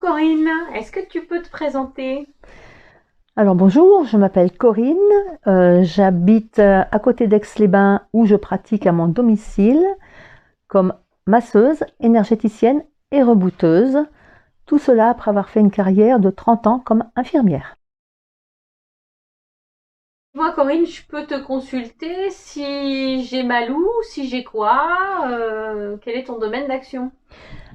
Corinne, est-ce que tu peux te présenter? Alors bonjour, je m'appelle Corinne, j'habite à côté d'Aix-les-Bains où je pratique à mon domicile comme masseuse, énergéticienne et rebooteuse. Tout cela après avoir fait une carrière de 30 ans comme infirmière. Moi, Corinne, je peux te consulter si j'ai mal où, si j'ai quoi, quel est ton domaine d'action?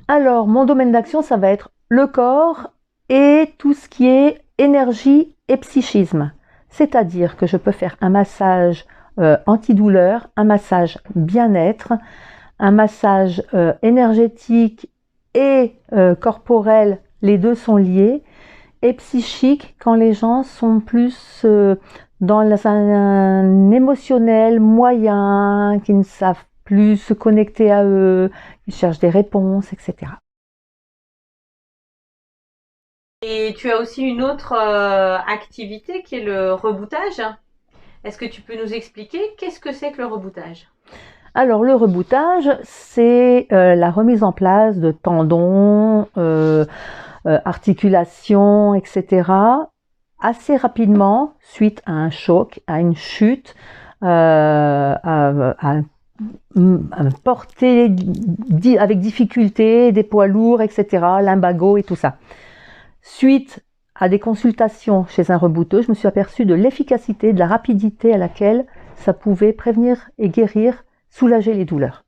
Alors mon domaine d'action, ça va être le corps et tout ce qui est énergie et psychisme. C'est-à-dire que je peux faire un massage antidouleur, un massage bien-être, un massage énergétique et corporel, les deux sont liés, et psychique quand les gens sont plus dans un émotionnel moyen, qui ne savent plus se connecter à eux, qui cherchent des réponses, etc. Et tu as aussi une autre activité qui est le reboutage. Est-ce que tu peux nous expliquer qu'est-ce que c'est que le reboutage? Alors le reboutage, c'est la remise en place de tendons, articulations, etc. assez rapidement suite à un choc, à une chute, à porter avec difficulté des poids lourds, etc., lumbago et tout ça. Suite à des consultations chez un rebouteux, je me suis aperçue de l'efficacité, de la rapidité à laquelle ça pouvait prévenir et guérir, soulager les douleurs.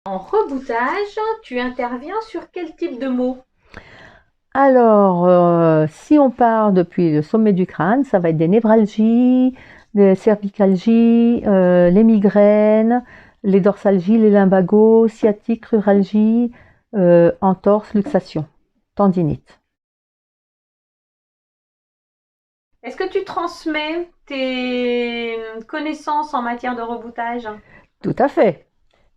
En reboutage, tu interviens sur quel type de mots? Alors, si on part depuis le sommet du crâne, ça va être des névralgies, des cervicalgies, les migraines, les dorsalgies, les lumbagos, sciatiques, ruralgies, entorse, luxation, tendinite. Est-ce que tu transmets tes connaissances en matière de reboutage? Tout à fait,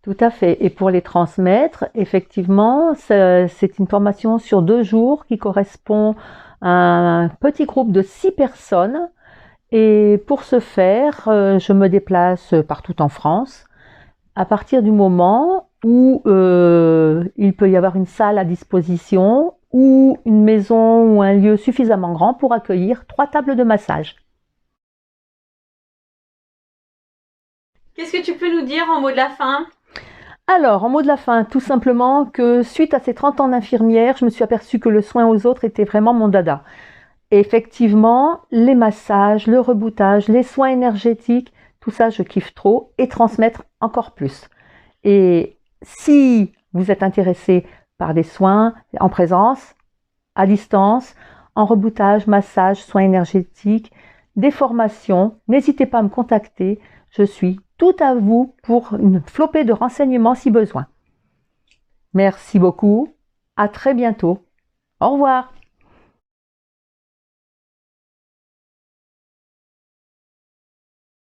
tout à fait. Et pour les transmettre, effectivement, c'est une formation sur 2 jours qui correspond à un petit groupe de 6 personnes. Et pour ce faire, je me déplace partout en France. À partir du moment où il peut y avoir une salle à disposition ou une maison ou un lieu suffisamment grand pour accueillir 3 tables de massage. Qu'est-ce que tu peux nous dire en mot de la fin? Alors, en mot de la fin, tout simplement que suite à ces 30 ans d'infirmière, je me suis aperçue que le soin aux autres était vraiment mon dada. Et effectivement, les massages, le reboutage, les soins énergétiques, tout ça, je kiffe trop et transmettre encore plus. Et si vous êtes intéressé par des soins en présence, à distance, en reboutage, massage, soins énergétiques, des formations, n'hésitez pas à me contacter. Je suis tout à vous pour une flopée de renseignements si besoin. Merci beaucoup. À très bientôt. Au revoir.